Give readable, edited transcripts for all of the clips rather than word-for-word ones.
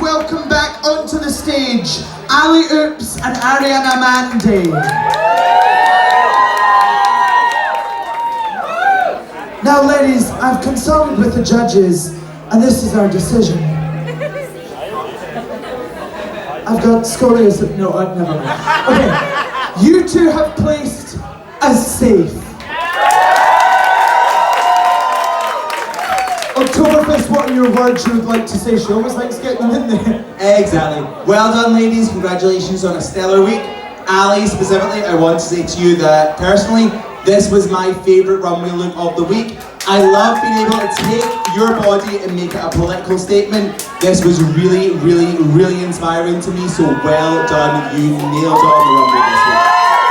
welcome back onto the stage Ali Oops and Ariana Mande. Now ladies, I've consulted with the judges and this is our decision. I've got scoliosis, no, I've never mind. Okay, you two have placed as safe. Oktoberfest, what are your words you would like to say? She always likes getting them in there. Exactly. Well done, ladies. Congratulations on a stellar week. Ali, specifically, I want to say to you that personally, this was my favourite runway look of the week. I love being able to take your body and make it a political statement. This was really, really, really inspiring to me, so well done. You nailed it on the runway this week.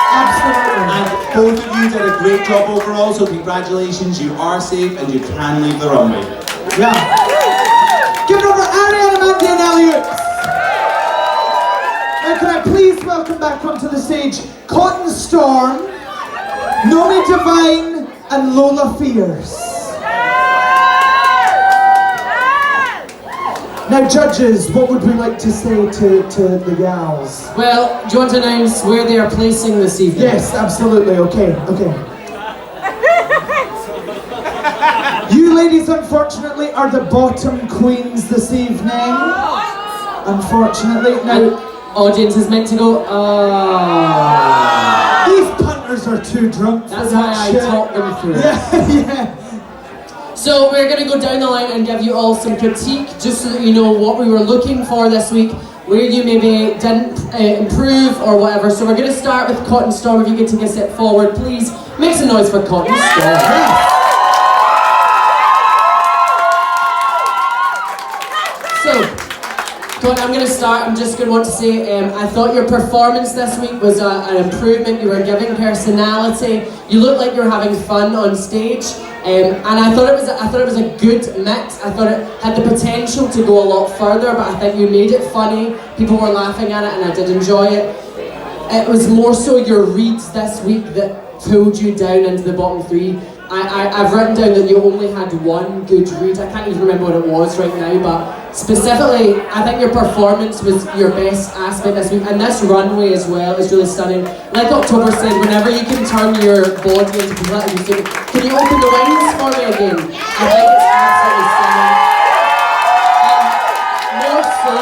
Absolutely. And both of you did a great job overall, so congratulations. You are safe and you can leave the runway. Yeah. Give it over to Ariana Mande and Elliot. Now can I please welcome back onto the stage Cotton Storm, Nomi Divine and Lola Fierce. Now judges, what would we like to say to the gals? Well, do you want to announce where they are placing this evening? Yes, absolutely, okay. You ladies, unfortunately, are the bottom queens this evening. Unfortunately. Now, audience is meant to go, these punters are too drunk for That's that why I shit. talked them through. Yeah. So we're going to go down the line and give you all some critique, just so that you know what we were looking for this week, where you maybe didn't improve or whatever. So we're going to start with Cotton Storm. If you could take a step forward, please. Make some noise for Cotton Storm. So, Cotton, I'm going to start. I'm just going to want to say, I thought your performance this week was an improvement. You were giving personality. You looked like you were having fun on stage. And I thought it was a good mix. I thought it had the potential to go a lot further, but I think you made it funny. People were laughing at it, and I did enjoy it. It was more so your reads this week that pulled you down into the bottom three. I've written down that you only had one good read. I can't even remember what it was right now, but specifically, I think your performance was your best aspect this week, and this runway as well is really stunning. Like October said, whenever you can turn your body into completely music, can you open the wings for me again? I think it's absolutely stunning. More so,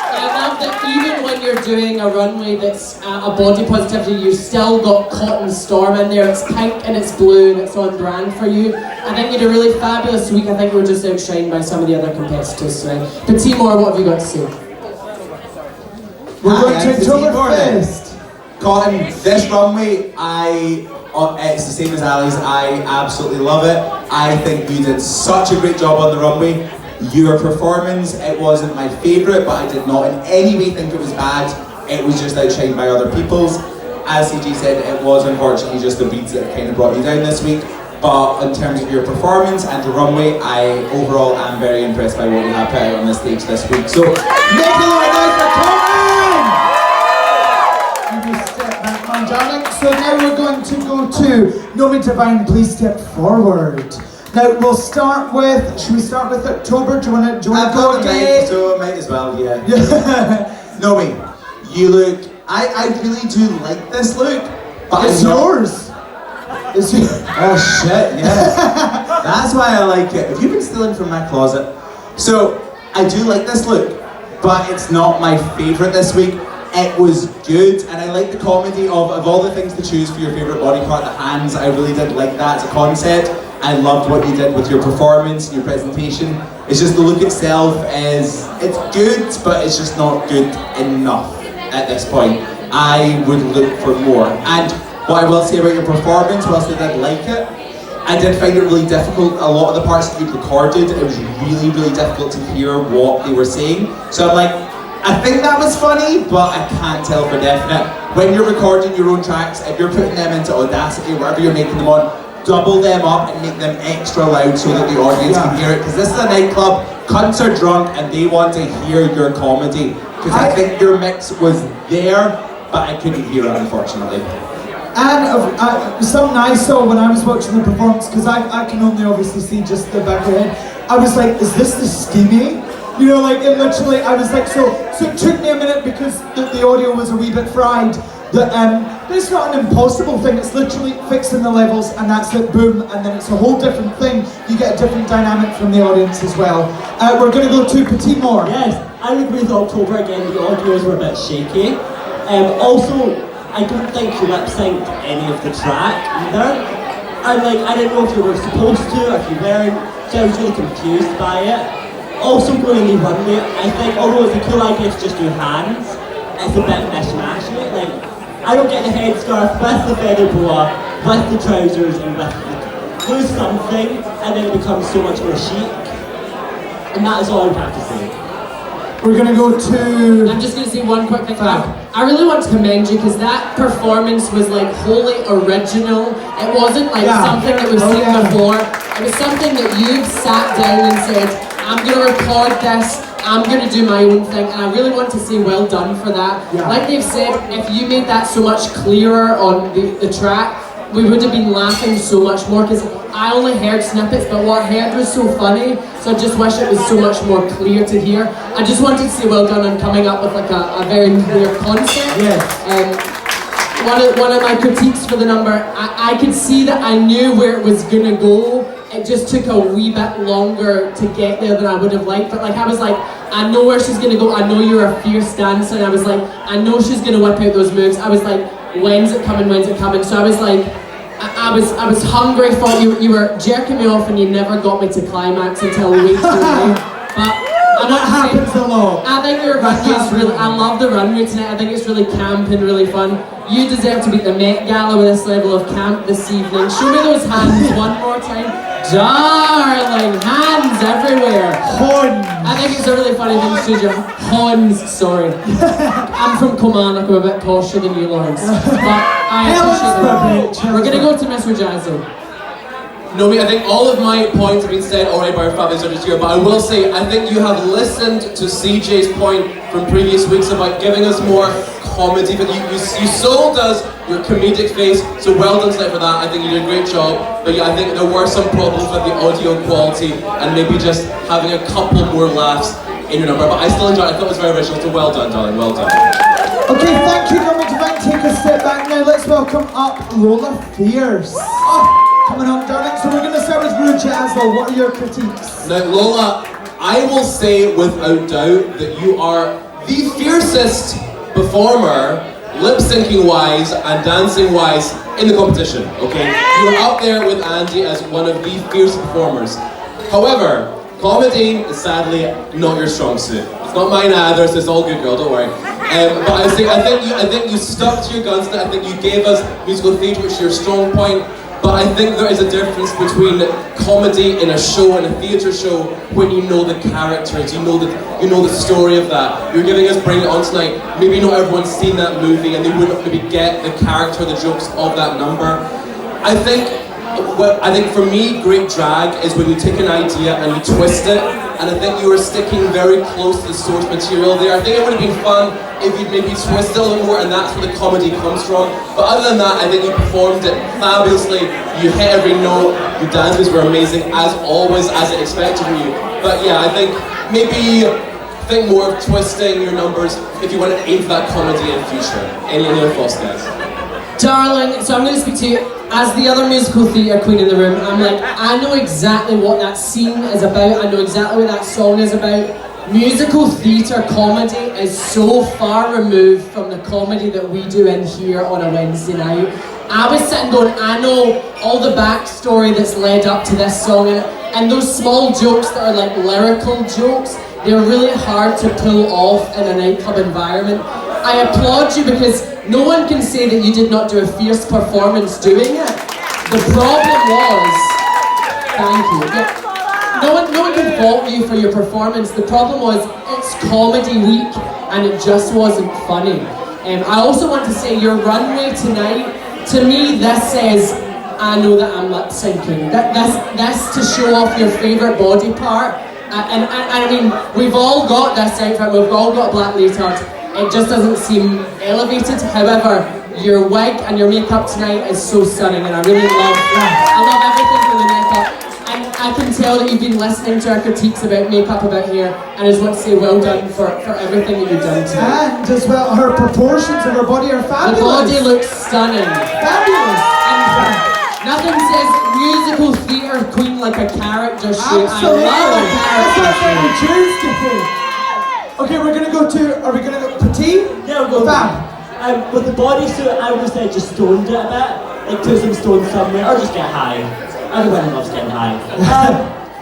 I love that even when you're doing a runway that's a body positivity, you've still got Cotton Storm in there. It's pink and it's blue and it's on brand for you. I think you had a really fabulous week. I think you were just outshined by some of the other competitors today. Petite, what have you got to say? We're going to Oktoberfest. Cotton, this runway, it's the same as Ali's. I absolutely love it. I think you did such a great job on the runway. Your performance, it wasn't my favourite, but I did not in any way think it was bad. It was just outshined by other people's. As CG said, it was unfortunately just the beats that kind of brought you down this week. But in terms of your performance and the runway, I overall am very impressed by what you have put out on the stage this week. So, make a lot of noise for Cotton! You step back, my darling. So now we're going to go to Nomi Divine. Please step forward. Now we'll start with. Should we start with October? Do you want to go again? So I might as well, yeah. Nomi, you look. I really do like this look, but it's yours. It's yours. Oh shit! Yeah, that's why I like it. Have you been stealing from my closet? So I do like this look, but it's not my favourite this week. It was good, and I like the comedy of all the things to choose for your favourite body part. The hands, I really did like that as a concept. I loved what you did with your performance and your presentation. It's just the look itself it's good, but it's just not good enough at this point. I would look for more. And what I will say about your performance, whilst I did like it, I did find it really difficult. A lot of the parts that you recorded, it was really, really difficult to hear what they were saying. So I'm like, I think that was funny, but I can't tell for definite. When you're recording your own tracks, if you're putting them into Audacity, whatever you're making them on, double them up and make them extra loud so that the audience can hear it. Because this is a nightclub, cunts are drunk and they want to hear your comedy. Because I think your mix was there, but I couldn't hear it, unfortunately. And something I saw when I was watching the performance, because I can only obviously see just the back of the head, I was like, is this the steamy? You know, like it literally, I was like, so it took me a minute because the audio was a wee bit fried. But it's not an impossible thing, it's literally fixing the levels and that's it, boom, and then it's a whole different thing. You get a different dynamic from the audience as well. We're going to go to Petite Mort. Yes, I would agree with October again, the audios were a bit shaky. Also, I don't think you lip-synced any of the track either. And like, I didn't know if you were supposed to, if you weren't, so I was really confused by it. Also going in the runway, I think, although it's a cool idea to just do hands, it's a bit mishmashy. Like, I don't get the headscarf with the feather boa, with the trousers, and with the... Do something, and then it becomes so much more chic. And that is all I would have to say. We're going to go to... I'm just going to say one quick thing. I really want to commend you because that performance was like wholly original. It wasn't like something that we've seen before. It was something that you've sat down and said, I'm going to record this, I'm going to do my own thing, and I really want to say well done for that. Yeah. Like they've said, if you made that so much clearer on the track, we would have been laughing so much more because I only heard snippets, but what I heard was so funny, so I just wish it was so much more clear to hear. I just wanted to say well done on coming up with like a very clear concept. One of my critiques for the number, I could see that I knew where it was gonna go. It just took a wee bit longer to get there than I would have liked. But like I was like, I know where she's gonna go. I know you're a fierce dancer. And I was like, I know she's gonna whip out those moves. I was like, when's it coming? When's it coming? So I was like, I was hungry for you. You were jerking me off, and you never got me to climax until way too late. But that happens a lot. I think your runway is really. I love the runway tonight. I think it's really camp and really fun. You deserve to be at the Met Gala with this level of camp this evening. Show me those hands one more time. Darling, hands everywhere. Horns. I think it's a really funny thing to do your horns, sorry. I'm from Kilmarnock, I'm a bit posher than you, Lawrence. But I appreciate it. We're going to go to Miss Rujazzle. Nomi, I think all of my points have been said already by our fabulous judges here, but I will say, I think you have listened to CJ's point from previous weeks about giving us more comedy, but you sold us your comedic face, so well done tonight for that. I think you did a great job, but yeah, I think there were some problems with the audio quality and maybe just having a couple more laughs in your number, but I still enjoyed it. I thought it was very original, so well done, darling, well done. Okay, thank you, Nomi Divine. Take a step back now. Let's welcome up Lola Fierce. Coming up, darling. So we're going to start with Rujazzle. What are your critiques? Now, Lola, I will say without doubt that you are the fiercest performer, lip-syncing wise and dancing wise in the competition, okay? You are up there with Andy as one of the fierce performers. However, comedy is sadly not your strong suit. It's not mine either, so it's all good, girl, don't worry. But I think you stuck to your guns. I think you gave us musical theatre, which is your strong point. But I think there is a difference between comedy in a show and a theatre show when you know the characters, you know the story of that. You're giving us Bring It On tonight. Maybe not everyone's seen that movie and they wouldn't maybe get the character, the jokes of that number. I think for me, great drag is when you take an idea and you twist it, and I think you were sticking very close to the source material there. I think it would have been fun if you'd maybe twist it a little more, and that's where the comedy comes from. But other than that, I think you performed it fabulously. You hit every note, your dances were amazing, as always, as I expected from you. But yeah, I think maybe think more of twisting your numbers if you want to aim for that comedy in the future. Any other thoughts, guys? Darling, so I'm going to speak to you as the other musical theatre queen in the room. I'm like, I know exactly what that scene is about. I know exactly what that song is about. Musical theatre comedy is so far removed from the comedy that we do in here on a Wednesday night. I was sitting going, I know all the backstory that's led up to this song, and those small jokes that are like lyrical jokes, they're really hard to pull off in a nightclub environment. I applaud you because no one can say that you did not do a fierce performance doing it. The problem was, thank you. Yeah, no one can fault you for your performance. The problem was it's comedy week and it just wasn't funny. I also want to say your runway tonight, to me this says, I know that I'm lip syncing. That's to show off your favourite body part. And I mean, we've all got this outfit, we've all got black leotard. It just doesn't seem elevated. However, your wig and your makeup tonight is so stunning, and I really love everything from the makeup. And I can can tell that you've been listening to our critiques about makeup, about hair, and I just want to say well done for everything that you've done tonight. And as well, her proportions of her body are The fabulous. body looks stunning. Fabulous. Nothing says musical theatre queen like a character shape. Absolutely. I love a That's character what we shape. choose to do. Okay, we're gonna go to, are we gonna go Petite? Yeah, we'll go. Fab. With the bodysuit, I would say just stoned it a bit. Like put some stones somewhere, or just get high. Everyone loves getting high.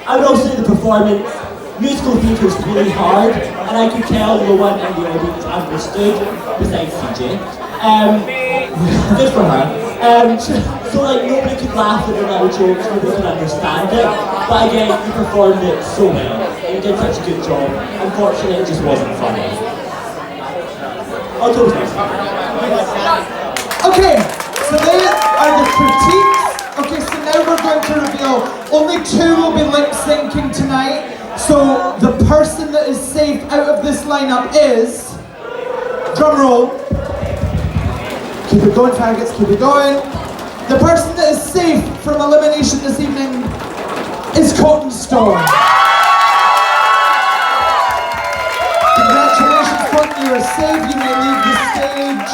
I would also say the performance. Musical theatre was really hard, and I could tell no one in the audience understood, besides CJ. Good for her. So like nobody could laugh at the little jokes, nobody could understand it. But again, you performed it so well. You did such a good job. Unfortunately, it just wasn't funny. I'll talk next time. Okay, so there are the critiques. Okay, so now we're going to reveal only 2 will be lip syncing tonight. So the person that is safe out of this lineup is, drum roll. Keep it going, faggots, keep it going. The person that is safe from elimination this evening is Cotton Storm. Congratulations, Cotton, you are safe. You may leave the stage.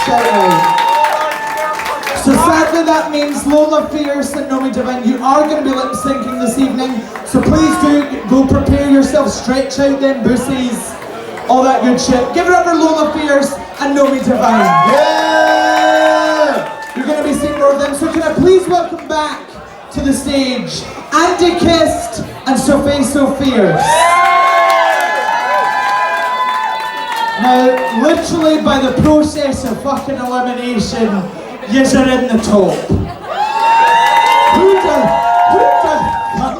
Shout out. So sadly that means Lola Fierce and Nomi Divine, you are going to be lip syncing this evening. So please do go prepare yourself, stretch out them bussies, all that good shit. Give it up for Lola Fierce and Nomi Divine. Yeah! You're going to be seeing more of them. So can I please welcome back to the stage Kist and Soofae Soofierce. Now, literally by the process of fucking elimination, yous are in the top. Who the fuck?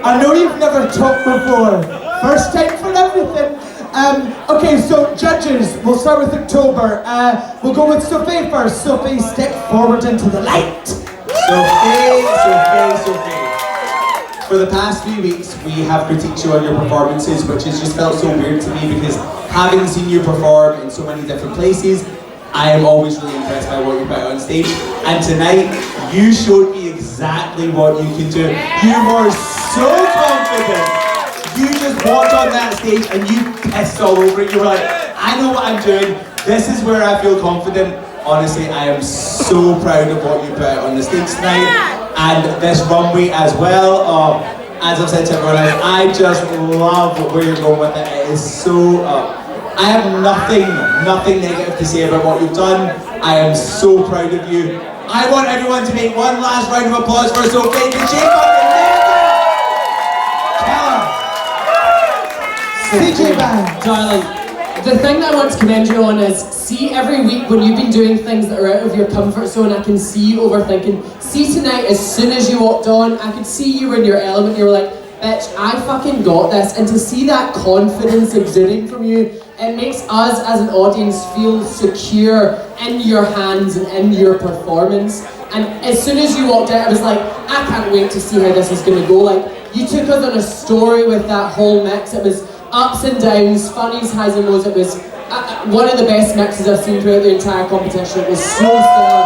I know you've never talked before. First time for everything. Okay, so judges, we'll start with October. We'll go with Soofae first. Soofae, step forward into the light. Soofae. For the past few weeks, we have critiqued you on your performances, which has just felt so weird to me because having seen you perform in so many different places, I am always really impressed by what you put on stage. And tonight, you showed me exactly what you can do. You were so confident. You just walked on that stage and you pissed all over it. You were like, I know what I'm doing. This is where I feel confident. Honestly, I am so proud of what you put out on the stage tonight. And this runway as well. As I've said to everyone else, I just love where you're going with it. It is so... I have nothing negative to say about what you've done. I am so proud of you. I want everyone to make one last round of applause for Soofae. Can she fucking CJ Band. Darling, the thing that I want to commend you on is, see every week when you've been doing things that are out of your comfort zone, I can see you overthinking. See tonight, as soon as you walked on, I could see you were in your element. You were like, bitch, I fucking got this. And to see that confidence exuding from you, it makes us as an audience feel secure in your hands and in your performance. And as soon as you walked out, I was like, I can't wait to see how this is going to go. Like, you took us on a story with that whole mix. It was ups and downs, funnies, highs and lows. It was one of the best mixes I've seen throughout the entire competition. It was so stellar.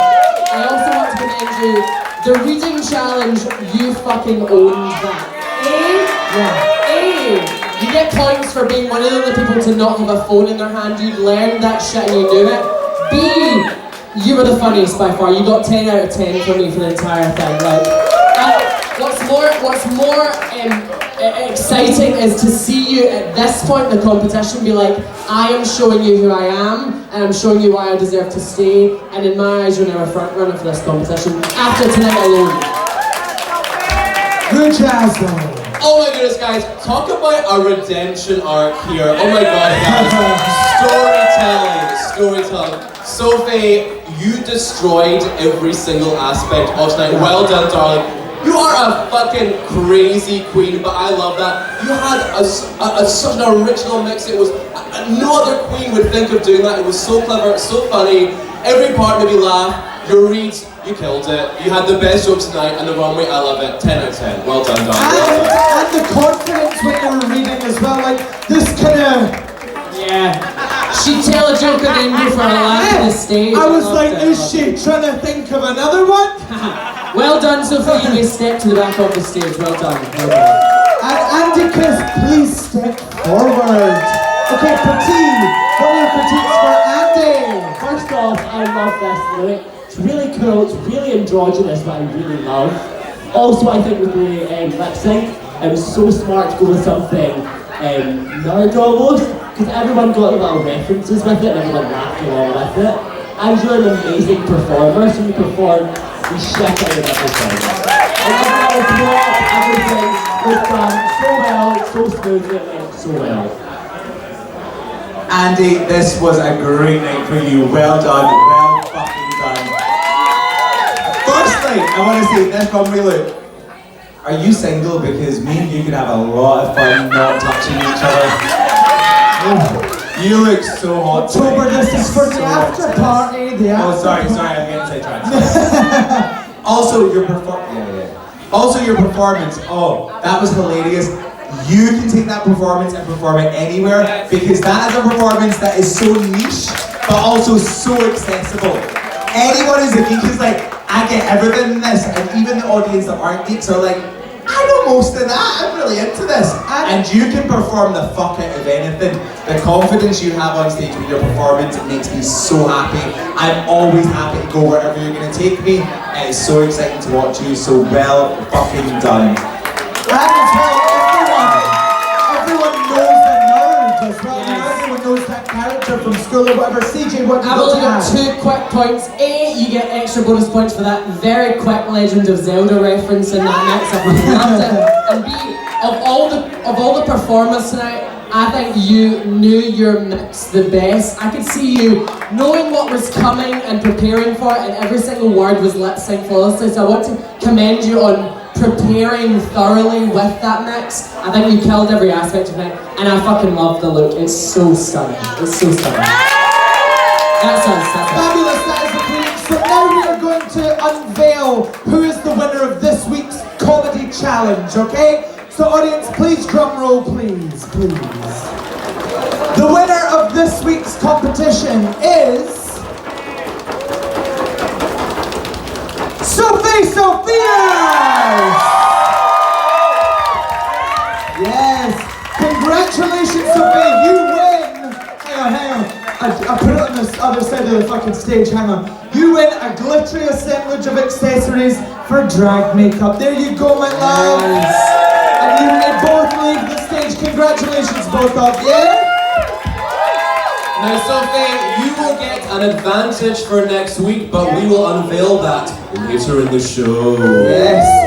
I also want to commend you. The reading challenge, you fucking owned that. You get points for being one of the people to not have a phone in their hand. You learned that shit and you knew it. B, you were the funniest by far. You got 10 out of 10 for me for the entire thing. Like, what's more exciting is to see you at this point in the competition be like, I am showing you who I am, and I'm showing you why I deserve to stay. And in my eyes, you're now a front runner for this competition after tonight alone. Rujazzle. Oh my goodness, guys, talk about a redemption arc here. Oh my god, guys. Storytelling. Soofae, you destroyed every single aspect of tonight. Well done, darling. You are a fucking crazy queen, but I love that. You had such an original mix. It was, no other queen would think of doing that. It was so clever, so funny. Every part made me laugh. Your reads, you killed it. You had the best joke tonight, and the runway, I love it. 10 out of 10. Well done, darling. Well done. And the confidence when you were reading as well, like this kind of... Yeah. She'd tell a joke and then go for a laugh on the stage. I was like, is she trying to think of another one? Well done, Soofae. You may step to the back of the stage. Well done. Well done. And Andy Kist, please step forward. Okay, Petite. What are your critiques for Andy? First off, I love this lyric. It's really cool, it's really androgynous, but I really love. Also, I think with the lip sync, it was so smart to go with something nerd almost, because everyone got little references with it and everyone laughed along with it. And you're an amazing performer, so you perform the shit out of everything. And everyone plot, everything was done so well, so smoothly, it went so well. Andy, this was a great night for you. Well done, well fucking done. Firstly, I want to say this from me, look. Are you single? Because me and you could have a lot of fun not touching each other. You look so hot. October, this is for the after party. Oh, sorry, I'm getting sidetracked. Also, your performance. Oh, that was hilarious. You can take that performance and perform it anywhere because that is a performance that is so niche but also so accessible. Anyone who's a geek is like, I get everything in this, and even the audience that aren't geeks are like, I know most of that, I'm really into this. And you can perform the fuck out of anything. The confidence you have on stage with your performance, it makes me so happy. I'm always happy to go wherever you're gonna take me. It is so exciting to watch you, so well fucking done. And as well, everyone knows the nerd as well. Yes. Everyone knows that character from school or whatever. CJ, what do you I've got only to got add? 2 quick points. A, you get extra bonus points for that very quick Legend of Zelda reference in that mix. I loved it. And B, of all the performers tonight, I think you knew your mix the best. I could see you knowing what was coming and preparing for it, and every single word was lip sync flawlessly. So I want to commend you on preparing thoroughly with that mix. I think you killed every aspect of it, and I fucking love the look. It's so stunning. It's so stunning. That's us. That's us. Fabulous, that is the cream. So now we are going to unveil who is the winner of this week's comedy challenge, okay? So audience, please drum roll, please. The winner of this week's competition is Soofae Soofierce! Yes! Congratulations, Soofae, you win! Hang on. I put it on the other side of the fucking stage, hang on. You win a glittery assemblage of accessories for drag makeup. There you go, my loves! And you may both leave the stage. Congratulations, both of you! Now, Soofae, you will get an advantage for next week, but we will unveil that later in the show. Yes!